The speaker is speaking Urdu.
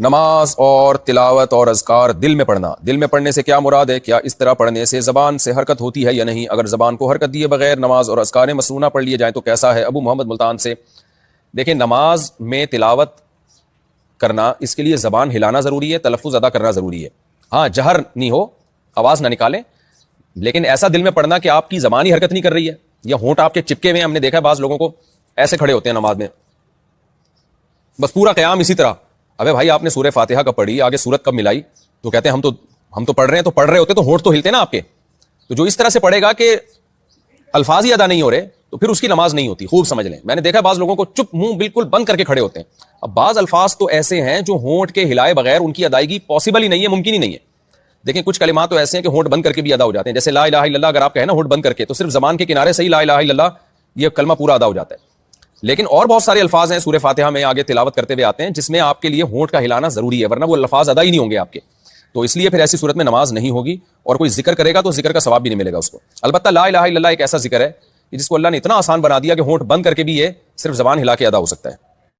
نماز اور تلاوت اور اذکار دل میں پڑھنا، دل میں پڑھنے سے کیا مراد ہے؟ کیا اس طرح پڑھنے سے زبان سے حرکت ہوتی ہے یا نہیں؟ اگر زبان کو حرکت دیے بغیر نماز اور اذکار مسنونہ پڑھ لیے جائیں تو کیسا ہے؟ ابو محمد ملتان سے۔ دیکھیں، نماز میں تلاوت کرنا، اس کے لیے زبان ہلانا ضروری ہے، تلفظ ادا کرنا ضروری ہے۔ ہاں، جہر نہیں ہو، آواز نہ نکالیں، لیکن ایسا دل میں پڑھنا کہ آپ کی زبان ہی حرکت نہیں کر رہی ہے یا ہونٹ آپ کے چپکے ہوئے ہیں۔ ہم نے دیکھا ہے بعض لوگوں کو ایسے کھڑے ہوتے ہیں نماز میں، بس پورا قیام اسی طرح۔ ابے بھائی، آپ نے سورہ فاتحہ کب پڑھی، آگے سورت کب ملائی؟ تو کہتے ہیں ہم تو پڑھ رہے ہیں، تو پڑھ رہے ہوتے تو ہونٹ تو ہلتے نا آپ کے۔ تو جو اس طرح سے پڑھے گا کہ الفاظ ہی ادا نہیں ہو رہے، تو پھر اس کی نماز نہیں ہوتی۔ خوب سمجھ لیں، میں نے دیکھا بعض لوگوں کو چپ منہ بالکل بند کر کے کھڑے ہوتے ہیں۔ اب بعض الفاظ تو ایسے ہیں جو ہونٹ کے ہلائے بغیر ان کی ادائیگی پاسبل ہی نہیں ہے، ممکن ہی نہیں ہے۔ دیکھیں، کچھ کلمات تو ایسے ہیں کہ ہونٹ بند کر کے بھی ادا ہو جاتے ہیں، جیسے لا الہ الا اللہ اگر آپ کہیں نا ہونٹ بند کر کے، تو صرف زبان کے کنارے سے ہی لا الہ الا اللہ یہ کلمہ پورا ادا ہو جاتا ہے۔ لیکن اور بہت سارے الفاظ ہیں سورہ فاتحہ میں آگے تلاوت کرتے ہوئے آتے ہیں جس میں آپ کے لیے ہونٹ کا ہلانا ضروری ہے، ورنہ وہ الفاظ ادا ہی نہیں ہوں گے آپ کے۔ تو اس لیے پھر ایسی صورت میں نماز نہیں ہوگی، اور کوئی ذکر کرے گا تو ذکر کا ثواب بھی نہیں ملے گا اس کو۔ البتہ لا الہ الا اللہ ایک ایسا ذکر ہے جس کو اللہ نے اتنا آسان بنا دیا کہ ہونٹ بند کر کے بھی یہ صرف زبان ہلا کے ادا ہو سکتا ہے۔